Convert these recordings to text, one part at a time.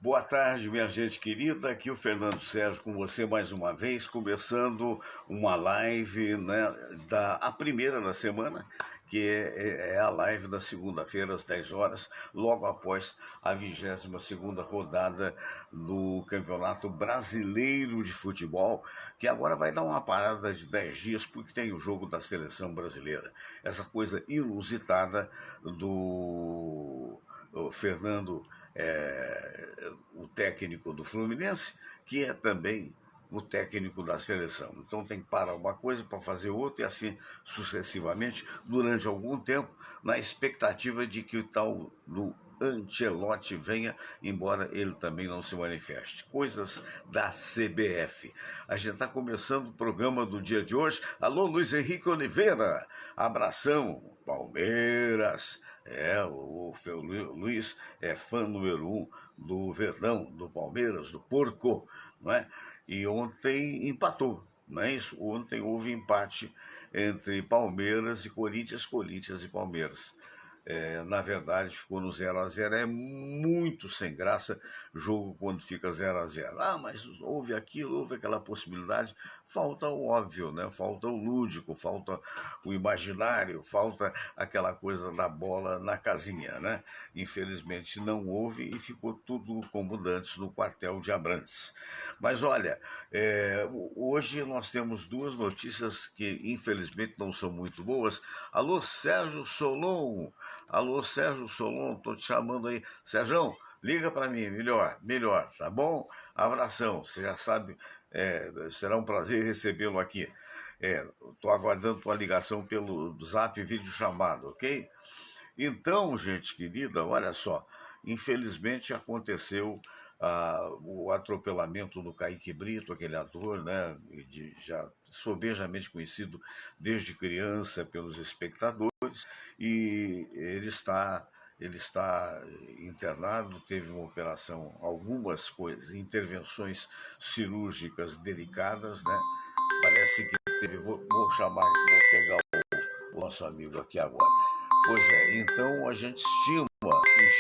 Boa tarde, minha gente querida. Aqui o Fernando Sérgio com você mais uma vez, começando uma live, né, a primeira da semana, que é a live da segunda-feira às 10 horas, logo após a 22ª rodada do Campeonato Brasileiro de Futebol, que agora vai dar uma parada de 10 dias porque tem o jogo da seleção brasileira. Essa coisa inusitada do Fernando, o técnico do Fluminense, que é também o técnico da seleção. Então tem que parar uma coisa para fazer outra e assim sucessivamente durante algum tempo, na expectativa de que o tal do Ancelotti venha, embora ele também não se manifeste. Coisas da CBF. A gente está começando o programa do dia de hoje. Alô, Luiz Henrique Oliveira. Abração, Palmeiras. O Luiz é fã número 1 do Verdão, do Palmeiras, do Porco, não é? E ontem empatou, não é isso? Ontem houve empate entre Palmeiras e Corinthians, Corinthians e Palmeiras. Na verdade, ficou no 0-0. É muito sem graça jogo quando fica 0-0. Ah, mas houve aquilo, houve aquela possibilidade. Falta o óbvio, né? Falta o lúdico, falta o imaginário, falta aquela coisa da bola na casinha, né? Infelizmente não houve e ficou tudo como dantes no quartel de Abrantes. Mas olha, hoje nós temos duas notícias que infelizmente não são muito boas. Alô, Sérgio Solon. Alô, Sérgio Solon, tô te chamando aí. Sérgio, liga para mim, melhor, tá bom? Abração, você já sabe, será um prazer recebê-lo aqui. Tô aguardando tua ligação pelo Zap vídeo chamado, ok? Então, gente querida, olha só, infelizmente aconteceu o atropelamento do Kaique Brito, aquele ator, né, já sobejamente conhecido desde criança pelos espectadores, e ele está internado, teve uma operação, algumas coisas, intervenções cirúrgicas delicadas, né? Parece que teve, vou pegar o nosso amigo aqui agora. Pois é, então a gente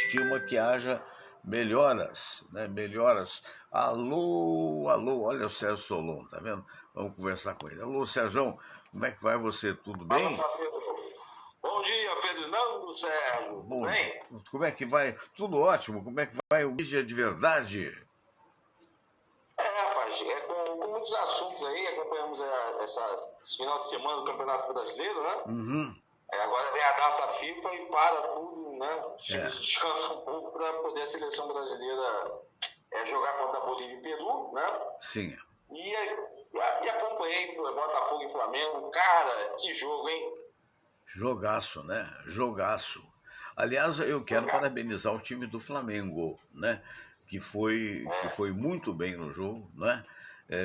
estima que haja melhoras, né? Melhoras. Alô, olha o Sérgio Solon, tá vendo? Vamos conversar com ele. Alô, Sérgio, como é que vai você? Tudo bem? Bom dia, Fernando Sérgio. Bom dia. Como é que vai? Tudo ótimo. Como é que vai o mídia de verdade? Rapaz, com muitos assuntos aí, acompanhamos esse final de semana do Campeonato Brasileiro, né? Uhum. Agora vem a data FIFA e para tudo, né? Os times descansam um pouco para poder a seleção brasileira jogar contra a Bolívia e Peru, né? Sim. E acompanhei Botafogo e Flamengo. Cara, que jogo, hein? Jogaço, né? Jogaço. Aliás, eu quero parabenizar o time do Flamengo, né? Que foi muito bem no jogo, né?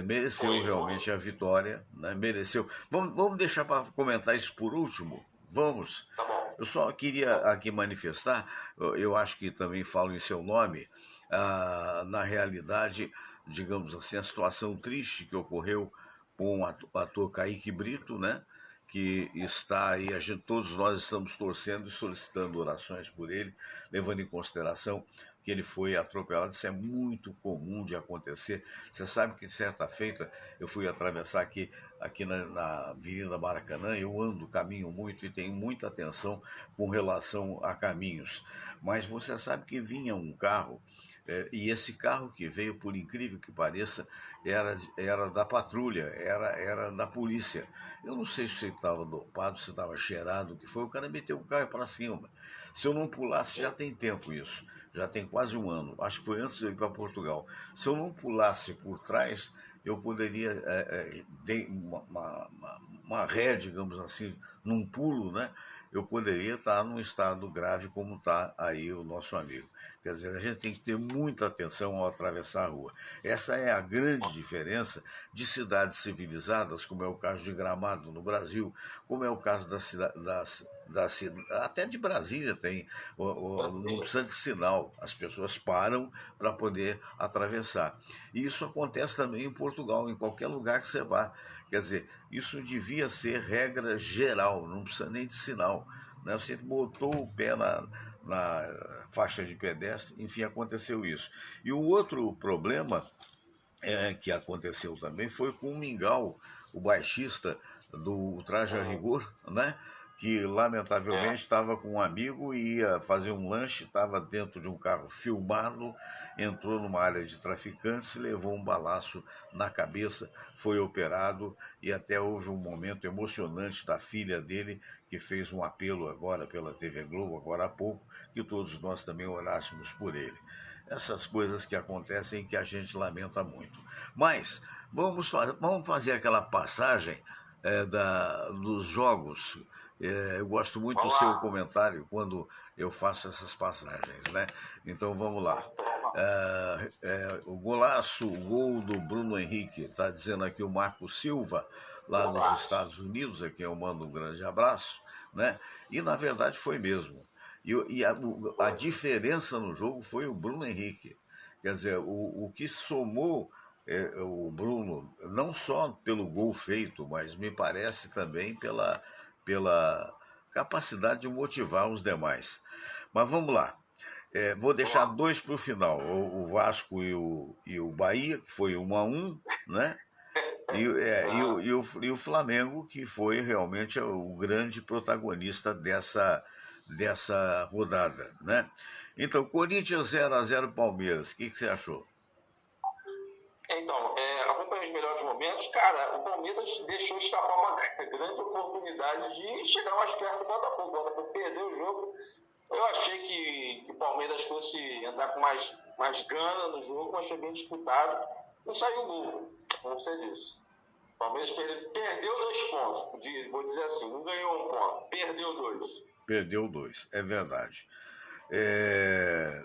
Mereceu realmente a vitória, né? Mereceu. Vamos deixar para comentar isso por último? Vamos. Tá bom. Eu só queria aqui manifestar, eu acho que também falo em seu nome, na realidade, digamos assim, a situação triste que ocorreu com o ator Kaique Brito, né? Que está aí, todos nós estamos torcendo e solicitando orações por ele, levando em consideração que ele foi atropelado. Isso é muito comum de acontecer. Você sabe que certa feita eu fui atravessar aqui na Avenida Maracanã, eu caminho muito e tenho muita atenção com relação a caminhos. Mas você sabe que vinha um carro, e esse carro que veio, por incrível que pareça, era da patrulha, era da polícia. Eu não sei se ele estava dopado, se estava cheirado, o que foi. O cara meteu o carro para cima. Se eu não pulasse, já tem tempo isso, já tem quase um ano, acho que foi antes de eu ir para Portugal. Se eu não pulasse por trás, eu poderia dar uma ré, digamos assim, num pulo, né? Eu poderia estar num estado grave como está aí o nosso amigo. Quer dizer, a gente tem que ter muita atenção ao atravessar a rua. Essa é a grande diferença de cidades civilizadas, como é o caso de Gramado no Brasil, como é o caso até de Brasília tem, não precisa de sinal, as pessoas param para poder atravessar. E isso acontece também em Portugal, em qualquer lugar que você vá. Quer dizer, isso devia ser regra geral, não precisa nem de sinal, né? Você botou o pé na faixa de pedestre, enfim, aconteceu isso. E o outro problema que aconteceu também foi com o Mingau, o baixista do Traje a Rigor, né? Que lamentavelmente estava com um amigo e ia fazer um lanche, estava dentro de um carro filmado, entrou numa área de traficantes, levou um balaço na cabeça, foi operado e até houve um momento emocionante da filha dele, que fez um apelo agora pela TV Globo, agora há pouco, que todos nós também orássemos por ele. Essas coisas que acontecem e que a gente lamenta muito. Mas vamos fazer aquela passagem dos jogos. Eu gosto muito do seu comentário quando eu faço essas passagens, né? Então vamos lá. O golaço, o gol do Bruno Henrique, está dizendo aqui o Marco Silva, lá nos Estados Unidos, a quem eu mando um grande abraço, né? E na verdade foi mesmo. E a diferença no jogo foi o Bruno Henrique. Quer dizer, o que somou o Bruno, não só pelo gol feito, mas me parece também pela capacidade de motivar os demais. Mas vamos lá. Vou deixar dois para o final. O Vasco e o Bahia, que foi 1-1, né? E o Flamengo, que foi realmente o grande protagonista dessa rodada, né? Então, Corinthians 0-0 Palmeiras, o que você achou? Então, acompanhando os melhores momentos, cara, o Palmeiras deixou escapar uma grande oportunidade de chegar mais perto do Botafogo. O Botafogo perdeu o jogo. Eu achei que o Palmeiras fosse entrar com mais gana no jogo, mas foi bem disputado. Não saiu gol, como você disse. O Palmeiras perdeu 2 pontos, vou dizer assim, não ganhou 1 ponto, perdeu 2. Perdeu 2, é verdade.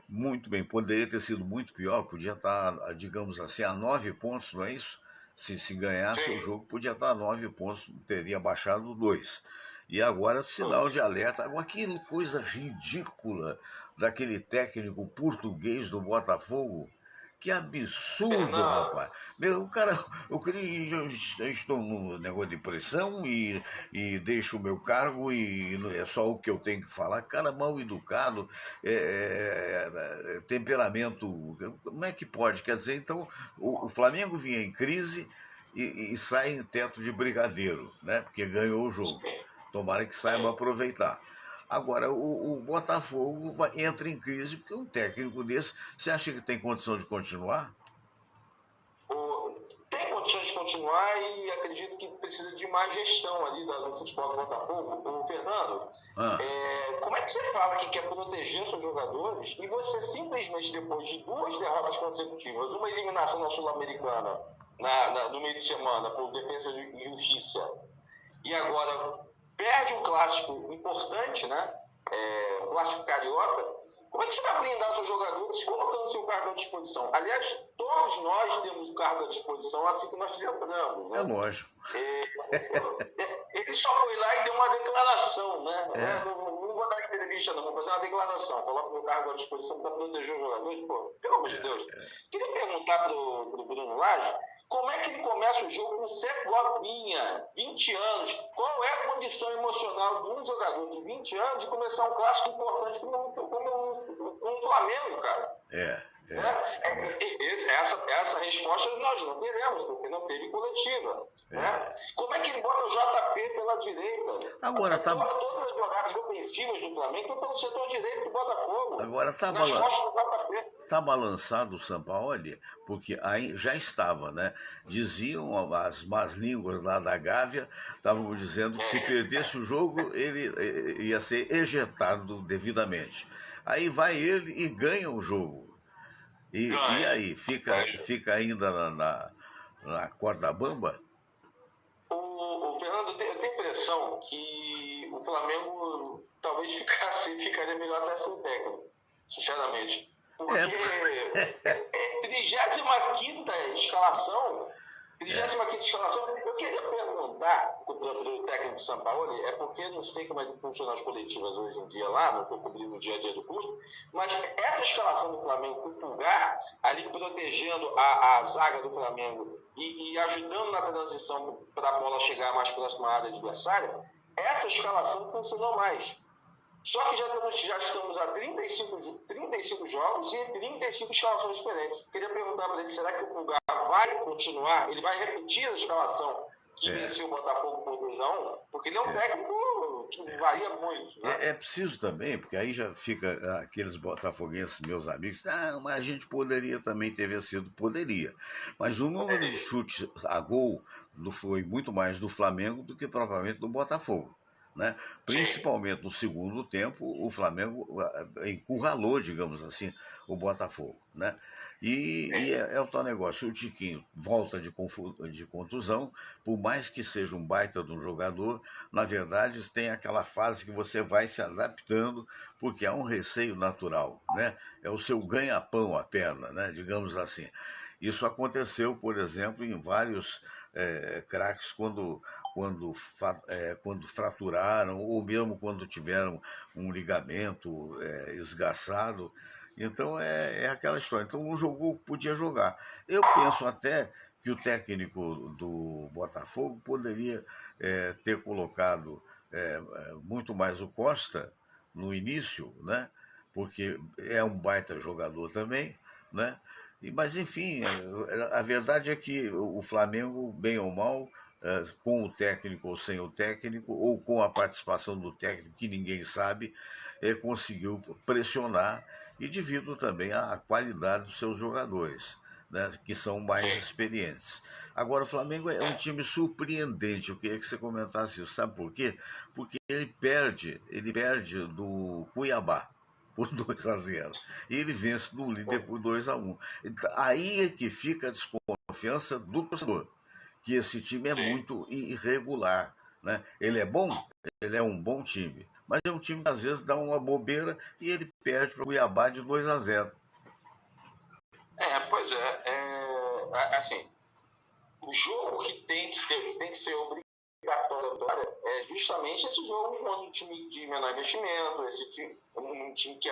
Muito bem, poderia ter sido muito pior, podia estar, digamos assim, a 9 pontos, não é isso? Se ganhasse o jogo, podia estar a 9 pontos, teria baixado 2. E agora, sinal de alerta. Agora, que coisa ridícula daquele técnico português do Botafogo. Que absurdo, rapaz. O cara, eu estou no negócio de pressão e deixo o meu cargo e é só o que eu tenho que falar. Cara mal educado, temperamento. Como é que pode? Quer dizer, então, o Flamengo vinha em crise e sai em teto de brigadeiro, né? Porque ganhou o jogo. Tomara que saiba aproveitar. Agora, o Botafogo entra em crise porque um técnico desse, você acha que tem condição de continuar? Tem condições de continuar e acredito que precisa de mais gestão ali no futebol do Botafogo. O Fernando, como é que você fala que quer proteger seus jogadores e você simplesmente, depois de 2 derrotas consecutivas, uma eliminação na Sul-Americana no meio de semana por Defensa e Justiça, e agora perde um clássico importante, né? O clássico carioca. Como é que você vai blindar seus jogadores colocando seu cargo à disposição? Aliás, todos nós temos o cargo à disposição assim que nós entramos, né? É lógico. Ele só foi lá e deu uma declaração, né? Não vou dar entrevista, não, vou fazer uma declaração. Coloco meu cargo à disposição para proteger os jogadores. Pô, pelo amor de Deus. Queria perguntar para o Bruno Lage como é que ele começa o jogo com Segovinha, 20 anos. Qual é a condição emocional de um jogador de 20 anos de começar um clássico importante como um Flamengo, cara? Essa resposta nós não teremos, porque não teve coletiva. Né? Como é que ele bota o JP pela direita? Agora todas as jogadas ofensivas do Flamengo estão pelo setor direito do Botafogo. Agora está balançado o Sampaoli, porque aí já estava, né? Diziam as más línguas lá da Gávea, estavam dizendo que se perdesse o jogo, ele ia ser ejetado devidamente. Aí vai ele e ganha o jogo. E aí, fica ainda na corda bamba? O Fernando, eu tenho a impressão que o Flamengo talvez ficaria melhor até sem técnico, sinceramente. Porque 35ª escalação, eu queria perguntar para o técnico Sampaoli, porque não sei como é que funcionam as coletivas hoje em dia lá, não estou cobrindo o dia a dia do curso, mas essa escalação do Flamengo com o Pulgar, ali protegendo a zaga do Flamengo e ajudando na transição para a bola chegar mais próxima à área adversária, essa escalação funcionou mais. Só que já estamos a 35 jogos e 35 escalações diferentes. Queria perguntar para ele, será que o Pulgar vai continuar? Ele vai repetir a escalação que venceu o Botafogo por 2-1? Porque ele é um técnico que varia muito. Né? É preciso também, porque aí já fica aqueles botafoguenses, meus amigos, mas a gente poderia também ter vencido, poderia. Mas o número de chutes a gol foi muito mais do Flamengo do que propriamente do Botafogo. Né? Principalmente no segundo tempo, o Flamengo encurralou, digamos assim, o Botafogo. Né? E é o tal negócio, o Tiquinho volta de contusão, por mais que seja um baita de um jogador, na verdade tem aquela fase que você vai se adaptando, porque há um receio natural, né? É o seu ganha-pão a perna, né? Digamos assim. Isso aconteceu, por exemplo, em vários craques quando fraturaram, ou mesmo quando tiveram um ligamento esgarçado. Então é aquela história. Então não jogou, podia jogar. Eu penso até que o técnico do Botafogo poderia ter colocado muito mais o Costa no início, né? Porque é um baita jogador também, né? Mas enfim, a verdade é que o Flamengo, bem ou mal, com o técnico ou sem o técnico, ou com a participação do técnico, que ninguém sabe, conseguiu pressionar e devido também à qualidade dos seus jogadores, né, que são mais experientes. Agora, o Flamengo é um time surpreendente, eu queria que você comentasse isso. Sabe por quê? Porque ele perde do Cuiabá por 2-0. E ele vence do líder por 2-1. Então, aí é que fica a desconfiança do torcedor, que esse time é muito irregular. Né? Ele é bom, ele é um bom time, mas é um time que às vezes dá uma bobeira e ele perde para o Cuiabá de 2-0. Pois assim, o jogo que tem que ser obrigatório é justamente esse jogo contra um time de menor investimento, um time que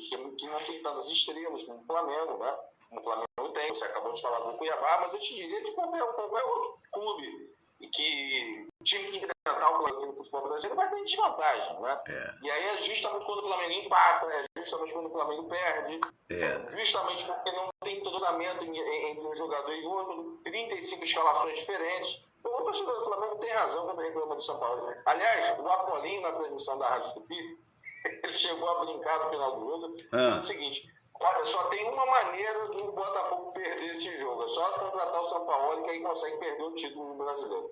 que não tem tantas estrelas como o Flamengo, né? Como o Flamengo tem, você acabou de falar do Cuiabá, mas eu te diria de qualquer outro clube e que o time que enfrentar o Flamengo no futebol brasileiro vai ter desvantagem, né? E aí é justamente quando o Flamengo empata, é justamente quando o Flamengo perde, justamente porque não tem entrosamento entre um jogador e outro, 35 escalações diferentes. O torcedor do Flamengo tem razão quando reclama de São Paulo. Aliás, o Apolinho, na transmissão da Rádio Tupi, ele chegou a brincar no final do jogo, dizendo o seguinte: olha, só tem uma maneira do Botafogo perder esse jogo, é só contratar o São Paulo que aí consegue perder o título brasileiro.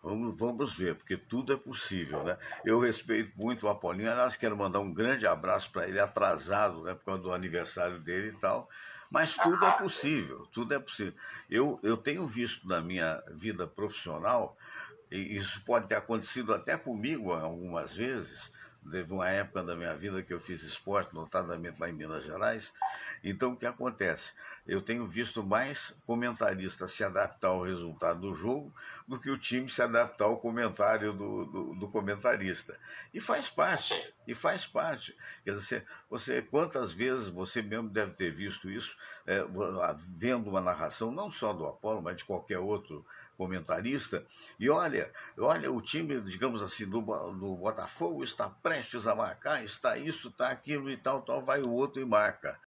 Vamos ver, porque tudo é possível, né? Eu respeito muito o Apolinho, aliás, quero mandar um grande abraço para ele, atrasado, né, por causa do aniversário dele e tal, mas tudo é possível, tudo é possível. Eu tenho visto na minha vida profissional, e isso pode ter acontecido até comigo algumas vezes. Teve uma época da minha vida que eu fiz esporte, notadamente lá em Minas Gerais. Então, o que acontece? Eu tenho visto mais comentaristas se adaptar ao resultado do jogo do que o time se adaptar ao comentário do comentarista. E faz parte, Quer dizer, quantas vezes você mesmo deve ter visto isso, vendo uma narração, não só do Apolo, mas de qualquer outro comentarista, e olha, o time, digamos assim, do Botafogo está prestes a marcar, está isso, está aquilo e tal, vai o outro e marca.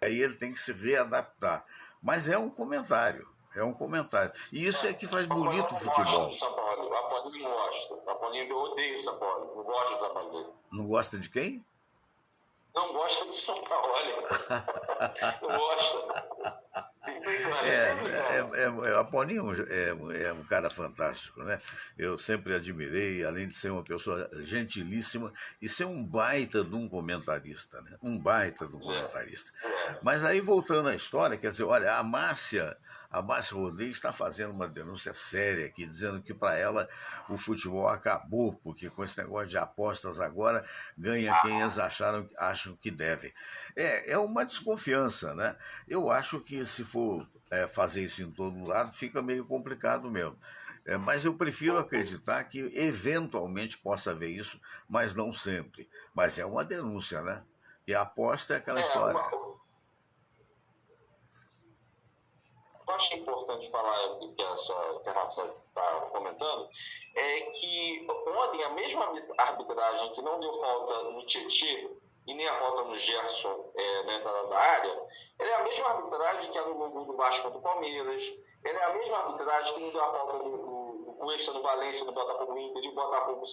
Aí ele tem que se readaptar. Mas é um comentário. E isso é que faz bonito o futebol. O Apolinho não gosta. O Apolinho odeia o São Paulo. Não gosta do trabalho dele. Não gosta de quem? Não gosta do São Paulo. Não gosta. Apolinho é um cara fantástico, né? Eu sempre admirei, além de ser uma pessoa gentilíssima e ser um baita de um comentarista, né? Mas aí, voltando à história, quer dizer, olha, a Márcia Rodrigues está fazendo uma denúncia séria aqui, dizendo que para ela o futebol acabou, porque com esse negócio de apostas agora ganha quem eles acham que devem. É uma desconfiança, né? Eu acho que se for fazer isso em todo lado, fica meio complicado mesmo. Mas eu prefiro acreditar que eventualmente possa haver isso, mas não sempre. Mas é uma denúncia, né? E a aposta é aquela história. achei importante falar, que a Rafa está comentando, é que ontem a mesma arbitragem que não deu falta no Tietê e nem a falta no Gerson na entrada da área, ela é a mesma arbitragem que anulou o gol do Vasco do Palmeiras, ela é a mesma arbitragem que não deu a falta do Extra no Valência, do Botafogo Inter, e o Botafogo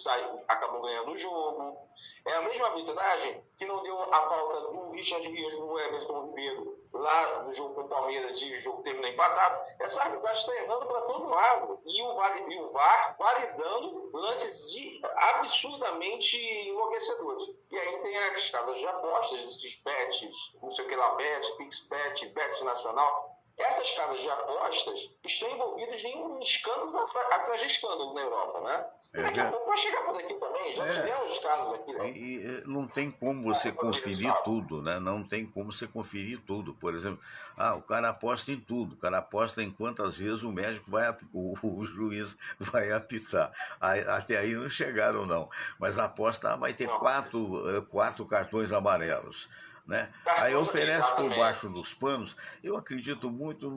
acabou ganhando o jogo. É a mesma arbitragem que não deu a falta do Richard Rios no Everton Ribeiro lá no jogo com o Palmeiras e o jogo terminou empatado. Essa arbitragem está errando para todo lado. E o VAR validando lances absurdamente enlouquecedores. E aí tem as casas de apostas, esses bets, não sei o que lá, bets, PixBet, Bet Nacional. Essas casas de apostas estão envolvidas em um escândalo atrás de escândalo na Europa, né? Daqui a pouco vai chegar por aqui também, já tivemos casos aqui. Né? E não tem como você conferir tudo, né? Não tem como você conferir tudo. Por exemplo, o cara aposta em tudo, o cara aposta em quantas vezes o médico o juiz vai apitar. Até aí não chegaram, não. Mas a aposta vai ter quatro cartões amarelos. Né? Aí oferece por baixo dos panos. Eu acredito muito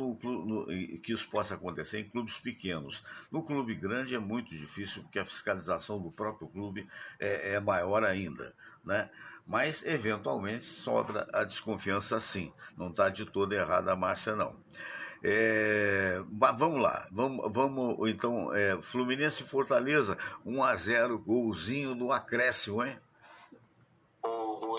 que isso possa acontecer em clubes pequenos. No clube grande é muito difícil, porque a fiscalização do próprio clube é maior ainda, né? Mas, eventualmente, sobra a desconfiança sim. Não está de todo errada a Márcia, não. Vamos lá, vamos então, Fluminense e Fortaleza, 1-0, golzinho no acréscimo, hein? O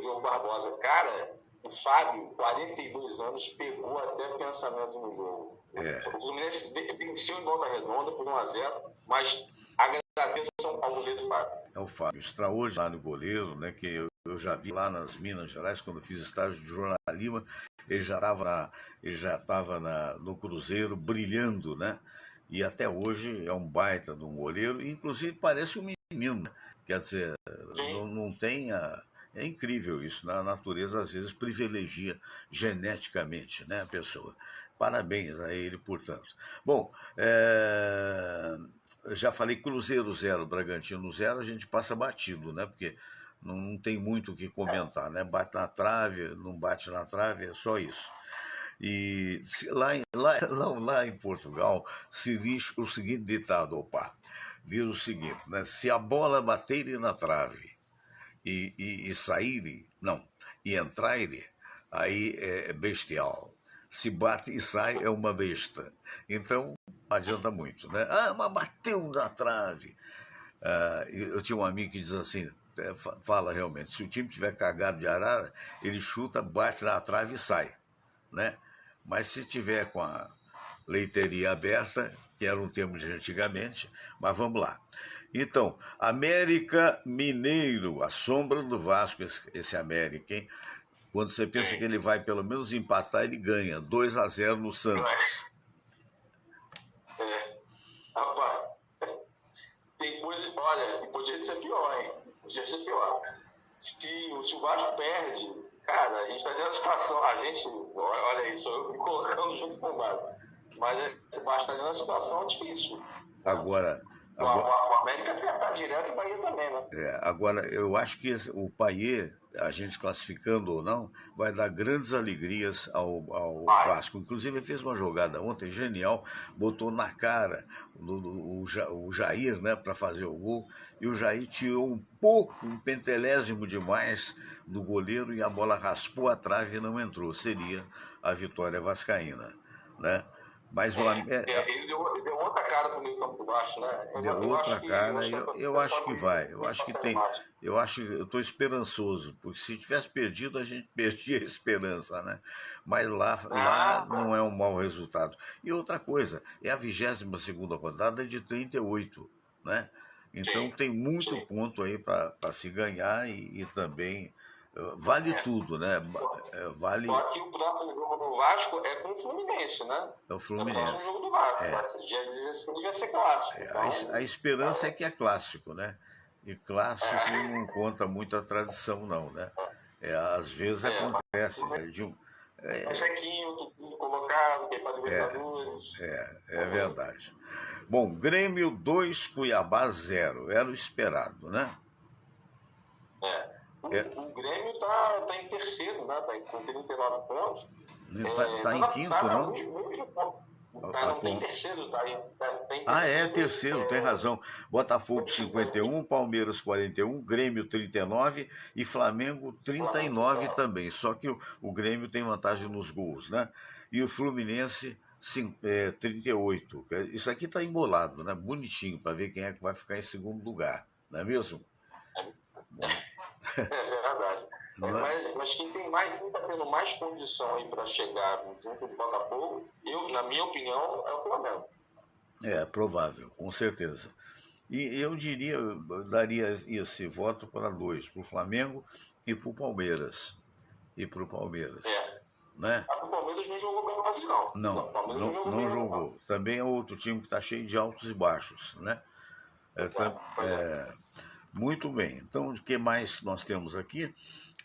Diogo Barbosa, cara, o Fábio, 42 anos, pegou até pensamentos no jogo. O Fluminense venceu em Volta Redonda por 1-0, mas agradeço ao goleiro Fábio. É o Fábio, extraordinário goleiro, né, que eu já vi lá nas Minas Gerais, quando eu fiz estágio de jornalismo, ele já estava no Cruzeiro brilhando, né? E até hoje é um baita de um goleiro, e inclusive parece um menino, né? Quer dizer, não tem É incrível isso, né? A natureza às vezes privilegia geneticamente, né, a pessoa. Parabéns a ele, portanto. Bom, eu já falei Cruzeiro 0, Bragantino 0, a gente passa batido, né? Porque não tem muito o que comentar, né? Bate na trave, não bate na trave, é só isso. E lá em Portugal se diz o seguinte ditado, diz o seguinte, né? Se a bola bater na trave e sair, não, e entrar, aí é bestial. Se bate e sai, é uma besta. Então, não adianta muito, né? Mas bateu na trave. Eu tinha um amigo que diz assim, fala realmente, se o time tiver cagado de arara, ele chuta, bate na trave e sai, né? Mas se tiver com a leiteria aberta, que era um termo de antigamente, mas vamos lá. Então, América Mineiro, a sombra do Vasco, esse América, hein? Quando você pensa que ele vai pelo menos empatar, ele ganha 2-0 no Santos. Rapaz, olha, podia ser pior, hein? Podia ser pior. Se o Vasco perde, cara, a gente está dentro da situação, olha isso, eu me colocando junto com o Vasco. Mas o Vasco está dentro da situação difícil. Agora, o América está direto e o Bahia também, né? Agora, eu acho que o Payet, a gente classificando ou não, vai dar grandes alegrias ao Vasco. Inclusive, ele fez uma jogada ontem genial, botou na cara o Jair, né, para fazer o gol, e o Jair tirou um pentelésimo demais do goleiro e a bola raspou a trave e não entrou. Seria a vitória vascaína, né? Mas ele deu outra cara pro meio campo do Vasco, né? Deu outra cara, eu acho que vai. Eu acho que tem. Eu estou esperançoso, porque se tivesse perdido, a gente perdia a esperança, né? Mas lá não é um mau resultado. E outra coisa, é a 22ª rodada de 38, né? Então tem muito ponto aí para se ganhar e também vale tudo, né? Vale... Só que o próximo jogo do Vasco é com o Fluminense, né? É o Fluminense. É o próximo jogo do Vasco. Dia 16 vai ser clássico. Então... A esperança é que é clássico, né? E clássico não conta muito a tradição, não, né? Às vezes acontece. Mas é quinto, colocado, que é para Libertadores. É verdade. Bom, Grêmio 2, Cuiabá 0. Era o esperado, né? O Grêmio está em terceiro, né? Tá com 39 pontos. Tá em quinto, não? Não tem terceiro, tem Ah, é terceiro. terceiro, tem razão. Botafogo 51, Palmeiras 41, Grêmio 39 e Flamengo 39 também. Só que o Grêmio tem vantagem nos gols, né? E o Fluminense 38. Isso aqui tá embolado, né? Bonitinho, para ver quem é que vai ficar em segundo lugar, não é mesmo? É verdade. Mas quem está tendo mais condição aí para chegar junto do Botafogo, na minha opinião, é o Flamengo. É provável, com certeza. E eu diria, eu daria esse voto para dois, para o Flamengo e para o Palmeiras. Né? O Palmeiras não jogou bem aqui, não. Não jogou. Também é outro time que está cheio de altos e baixos, né? Muito bem. Então, o que mais nós temos aqui?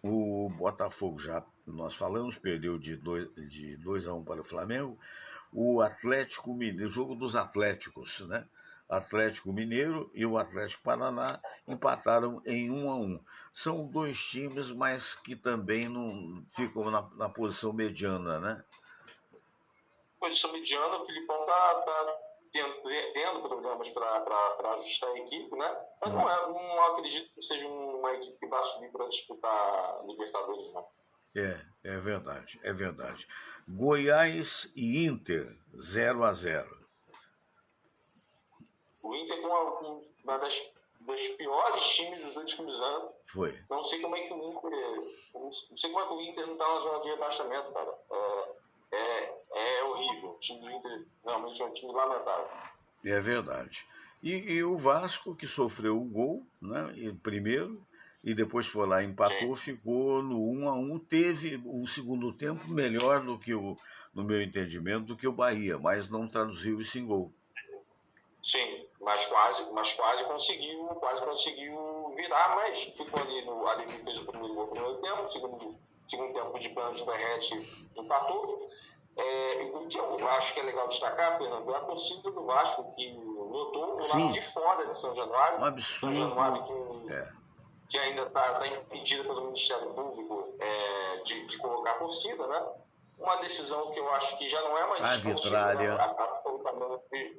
O Botafogo já nós falamos, perdeu de 2-1 para o Flamengo. O Atlético Mineiro, jogo dos Atléticos, né? Atlético Mineiro e o Atlético Paraná empataram em 1-1. São dois times, mas que também não ficam na posição mediana, né? Posição mediana, o Filipão tá tendo problemas para ajustar a equipe, né? Mas não acredito que seja uma equipe que vai subir para disputar Libertadores, não. É verdade, é verdade. Goiás e Inter, 0-0. O Inter com uma dos piores times dos últimos anos. Foi. Não sei como é que o Inter não está na zona de rebaixamento, cara. É horrível. O time do Inter realmente é um time lamentável. É verdade. E o Vasco, que sofreu o gol, né, primeiro, e depois foi lá, empatou, ficou no 1-1. Teve um segundo tempo melhor do que no meu entendimento, do que o Bahia, mas não traduziu isso em gol. Sim, mas quase conseguiu virar, mas ficou ali no Ademir fez o primeiro gol no primeiro tempo, segundo tempo de pênalti da Derrete empatou. O que eu acho que é legal destacar, Fernando, é a torcida do Vasco, que lotou do lado de fora de São Januário. Um absurdo. São Januário que ainda está impedida pelo Ministério Público de colocar a torcida, né? Uma decisão que eu acho que já não é mais arbitrária,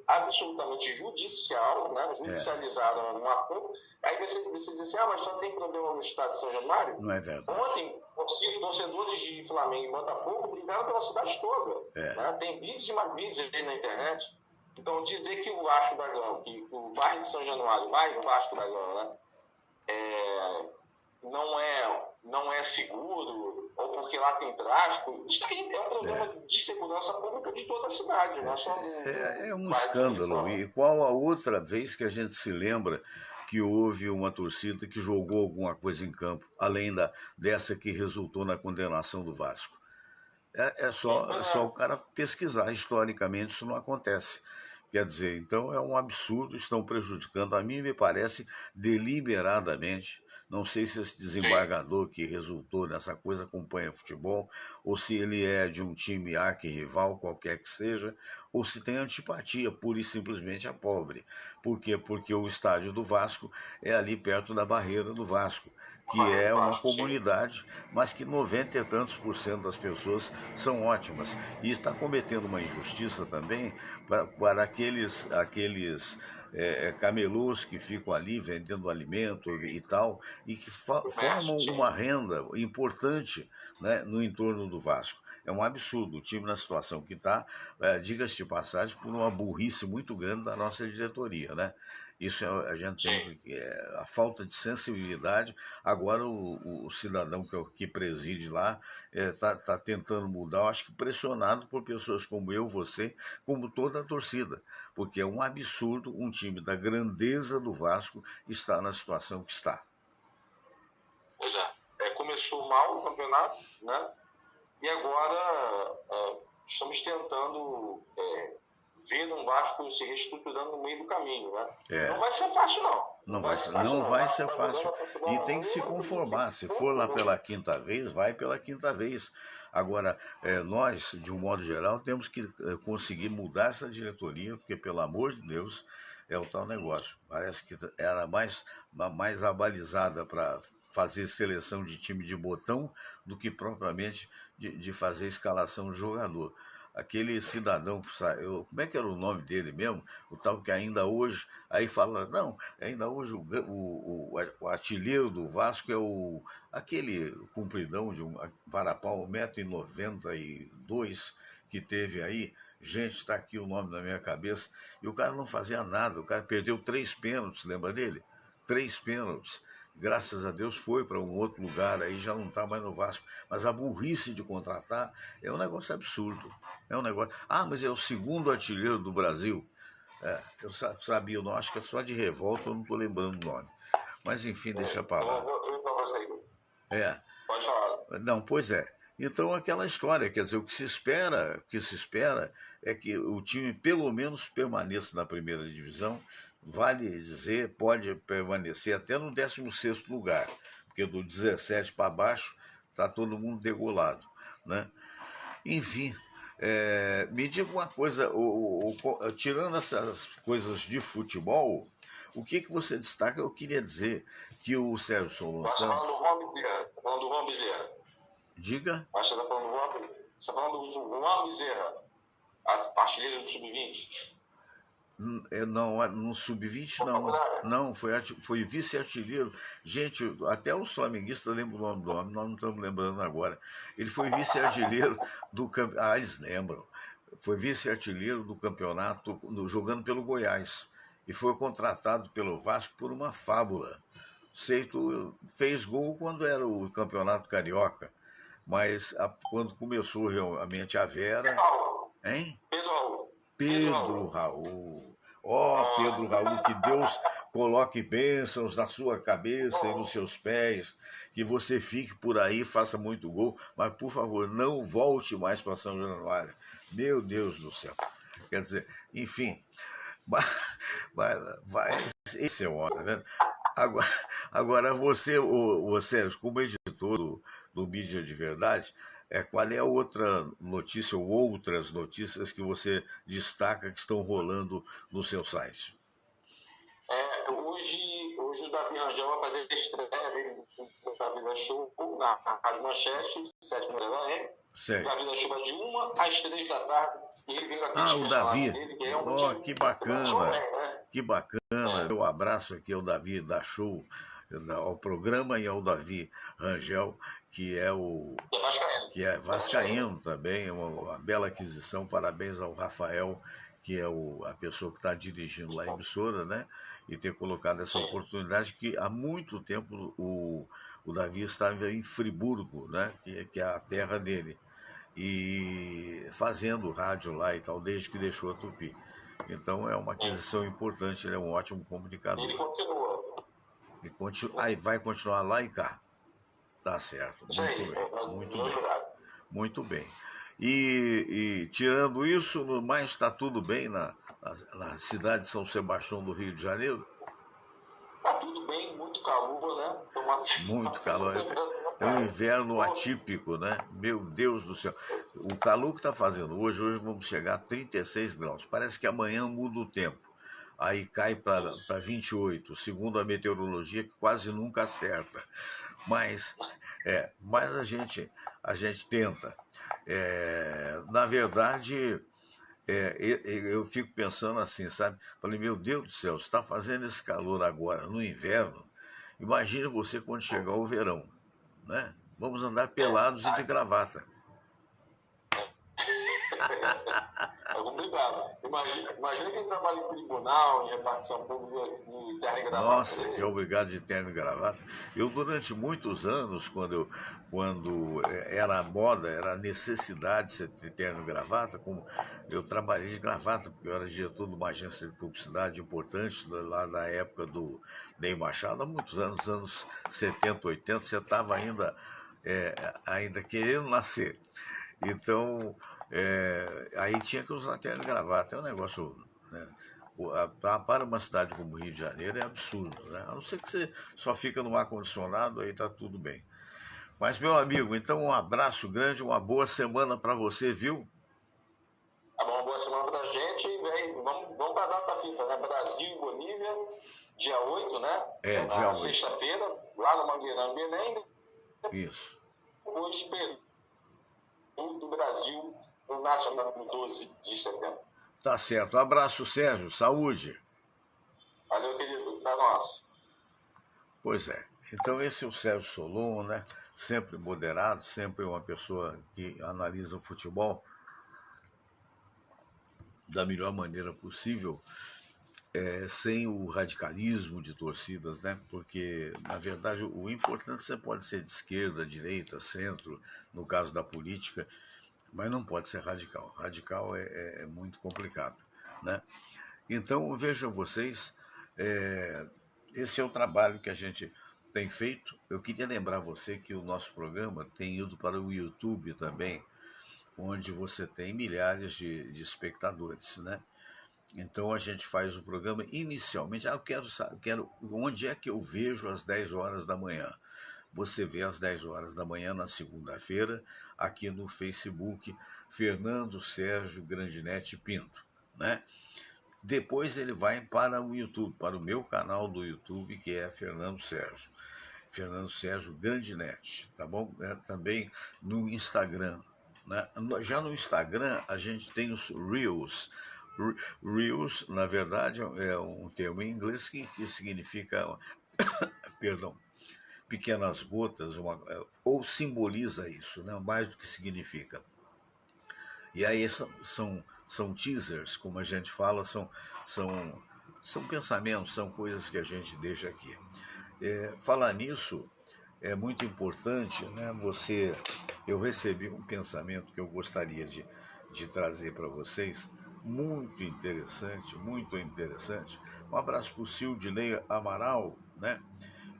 absolutamente judicial, né? Judicializaram um acordo. Aí você diz assim, mas só tem problema no estado de São Januário? Não é verdade. Ontem, os torcedores de Flamengo e Botafogo brigaram pela cidade toda. Né? Tem vídeos e mais vídeos aí na internet. Então, dizer que o Vasco da Gama, que o bairro de São Januário, o bairro Vasco da Gama, né? Não é seguro, ou porque lá tem tráfico, isso aí é um problema de segurança pública de toda a cidade. É um escândalo. E qual a outra vez que a gente se lembra que houve uma torcida que jogou alguma coisa em campo, além dessa que resultou na condenação do Vasco? É só o cara pesquisar. Historicamente isso não acontece. Quer dizer, então é um absurdo, estão prejudicando, a mim me parece, deliberadamente. Não sei se esse desembargador que resultou nessa coisa acompanha futebol, ou se ele é de um time arquirrival, qualquer que seja, ou se tem antipatia, pura e simplesmente a pobre. Por quê? Porque o estádio do Vasco é ali perto da barreira do Vasco, que é uma comunidade, mas que 90 e tantos % das pessoas são ótimas. E está cometendo uma injustiça também para aqueles camelôs que ficam ali vendendo alimento e tal, e que formam uma renda importante, né, no entorno do Vasco. É um absurdo o time na situação que está, diga-se de passagem, por uma burrice muito grande da nossa diretoria, né? Isso a gente tem a falta de sensibilidade. Agora o cidadão que preside lá está tentando mudar, eu acho que pressionado por pessoas como eu, você, como toda a torcida, porque é um absurdo um time da grandeza do Vasco estar na situação que está. Pois começou mal o campeonato, né? E agora estamos tentando ver um Vasco se reestruturando no meio do caminho, né? Não vai ser fácil, não. Não vai ser fácil. E tem que se conformar. Se for lá pela quinta vez, vai pela quinta vez. Agora, nós, de um modo geral, temos que conseguir mudar essa diretoria, porque, pelo amor de Deus, é o tal negócio. Parece que era mais abalizada para fazer seleção de time de botão do que propriamente de fazer a escalação do jogador. Aquele cidadão que saiu, como é que era o nome dele mesmo? O tal que ainda hoje, aí fala, não, ainda hoje o artilheiro do Vasco é aquele compridão de um varapau, 1,92 m que teve aí. Gente, está aqui o nome na minha cabeça. E o cara não fazia nada, o cara perdeu 3 pênaltis, lembra dele? 3 pênaltis. Graças a Deus foi para um outro lugar, aí já não está mais no Vasco. Mas a burrice de contratar é um negócio absurdo. É um negócio. Ah, mas é o segundo artilheiro do Brasil. Eu sabia, eu não acho que é só de revolta, eu não estou lembrando o nome. Mas enfim, deixa para lá. É. Pode falar. Não, pois é. Então aquela história, quer dizer, o que se espera é que o time pelo menos permaneça na primeira divisão, vale dizer, pode permanecer até no 16º lugar, porque do 17 para baixo está todo mundo degolado, né? Enfim, me diga uma coisa, tirando essas coisas de futebol, o que você destaca? Eu queria dizer que o Sérgio Solon Santos... Falando do Juan Bezerra. Diga. Você está falando do Juan Bezerra, artilheiro do Sub-20? Não, no Sub-20 não. Não, foi vice-artilheiro. Gente, até os flamenguistas lembram o nome do homem, nós não estamos lembrando agora. Ele foi vice-artilheiro do campeonato. Ah, eles lembram. Foi vice-artilheiro do campeonato, jogando pelo Goiás. E foi contratado pelo Vasco por uma fábula. Fez gol quando era o campeonato carioca. Mas quando começou realmente a Vera... Hein? Pedro Raul. Pedro Raul, que Deus coloque bênçãos na sua cabeça e nos seus pés, que você fique por aí, faça muito gol, mas por favor, não volte mais para São Januário. Meu Deus do céu. Quer dizer, enfim, esse é o homem, tá vendo? Agora você, Sérgio, como editor do Mídia de Verdade, qual é a outra notícia ou outras notícias que você destaca que estão rolando no seu site? Hoje o Davi Rangel vai fazer a estreia do Davi da Show na Rádio Manchete, 7h da AM. O Davi da Show vai de 1 às 3 da tarde. E ele vem com aquele o Davi. Dele, que é que bacana. Que bacana. Meu abraço aqui ao Davi da Show, ao programa, e ao Davi Rangel, que é vascaíno também, é uma bela aquisição. Parabéns ao Rafael, que é a pessoa que está dirigindo lá a emissora, né? E ter colocado essa oportunidade que há muito tempo o Davi estava em Friburgo, né? Que é a terra dele, e fazendo rádio lá e tal, desde que deixou a Tupi. Então é uma aquisição importante, ele é um ótimo comunicador. Ele continua. Vai continuar lá e cá. Tá certo. Muito bem. E tirando isso, no mais está tudo bem na cidade de São Sebastião do Rio de Janeiro? Tá tudo bem, muito calor, né? Muito calor. É um inverno atípico, né? Meu Deus do céu. O calor que está fazendo hoje vamos chegar a 36 graus. Parece que amanhã muda o tempo. Aí cai para 28, segundo a meteorologia, que quase nunca acerta. Mas a gente tenta. Na verdade, eu fico pensando assim, sabe? Falei, meu Deus do céu, você está fazendo esse calor agora no inverno, imagine você quando chegar o verão, né? Vamos andar pelados e de gravata. É complicado. Imagina quem trabalha em tribunal, em repartição pública, de terno e gravata. Nossa, que é obrigado de terno e gravata. Eu, durante muitos anos, quando era a moda, era a necessidade de você ter terno e gravata, como eu trabalhei de gravata, porque eu era diretor de uma agência de publicidade importante, lá da época do Ney Machado, há muitos anos 70, 80, você estava ainda querendo nascer. Então, aí tinha que usar terno e gravata. É um negócio, né? Para uma cidade como o Rio de Janeiro é absurdo, né? A não ser que você só fica no ar-condicionado, aí tá tudo bem. Mas, meu amigo, então um abraço grande, uma boa semana para você, viu? Tá bom, uma boa semana pra gente. Vamos pra data FIFA, né? Brasil e Bolívia, dia 8, né? Dia 8. Sexta-feira, lá no Mangueirão, Belém. Isso. Hoje, Peru do Brasil no Nacional no 12 de setembro. Tá certo. Abraço, Sérgio. Saúde. Valeu, querido. Tá nosso. Pois é. Então esse é o Sérgio Solon, né? Sempre moderado, sempre uma pessoa que analisa o futebol da melhor maneira possível, sem o radicalismo de torcidas, né? Porque, na verdade, o importante você pode ser de esquerda, direita, centro, no caso da política, mas não pode ser radical. Radical é muito complicado, né? Então, vejam vocês, esse é o trabalho que a gente tem feito. Eu queria lembrar você que o nosso programa tem ido para o YouTube também, onde você tem milhares de espectadores, né? Então a gente faz o programa inicialmente. Eu quero onde é que eu vejo às 10 horas da manhã. Você vê às 10 horas da manhã na segunda-feira, aqui no Facebook, Fernando Sérgio Grandinetti Pinto, né? Depois ele vai para o YouTube, para o meu canal do YouTube, que é Fernando Sérgio Grandinetti, tá bom? Também no Instagram, né? Já no Instagram a gente tem os Reels. Reels, na verdade, é um termo em inglês que significa, perdão, pequenas gotas, ou simboliza isso, né? Mais do que significa. E aí são teasers, como a gente fala, são pensamentos, são coisas que a gente deixa aqui. Falar nisso é muito importante, né? Eu recebi um pensamento que eu gostaria de trazer para vocês, muito interessante, muito interessante. Um abraço para o Sildinei Amaral, né?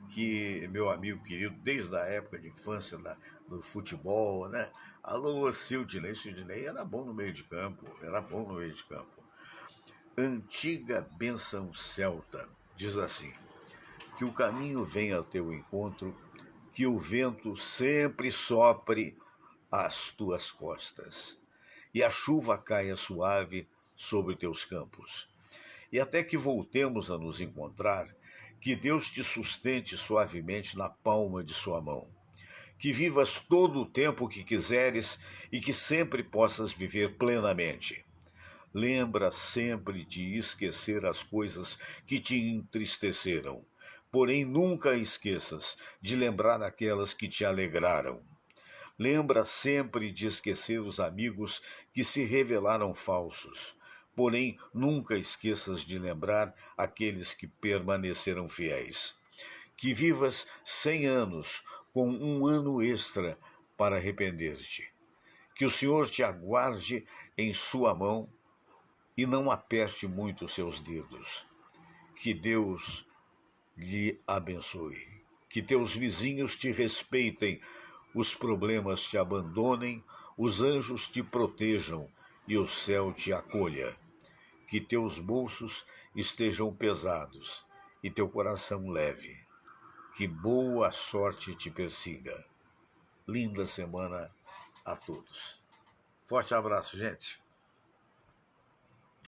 Que meu amigo querido, desde a época de infância do futebol, né? Alô, Sildinei. Sildinei era bom no meio de campo, Antiga bênção celta, diz assim: que o caminho venha ao teu encontro, que o vento sempre sopre às tuas costas, e a chuva caia suave sobre teus campos. E até que voltemos a nos encontrar, que Deus te sustente suavemente na palma de sua mão. Que vivas todo o tempo que quiseres e que sempre possas viver plenamente. Lembra sempre de esquecer as coisas que te entristeceram, porém nunca esqueças de lembrar aquelas que te alegraram. Lembra sempre de esquecer os amigos que se revelaram falsos, porém nunca esqueças de lembrar aqueles que permaneceram fiéis. Que vivas 100 anos com um ano extra para arrepender-te. Que o Senhor te aguarde em sua mão e não aperte muito os seus dedos. Que Deus lhe abençoe. Que teus vizinhos te respeitem, os problemas te abandonem, os anjos te protejam e o céu te acolha. Que teus bolsos estejam pesados e teu coração leve. Que boa sorte te persiga. Linda semana a todos. Forte abraço, gente.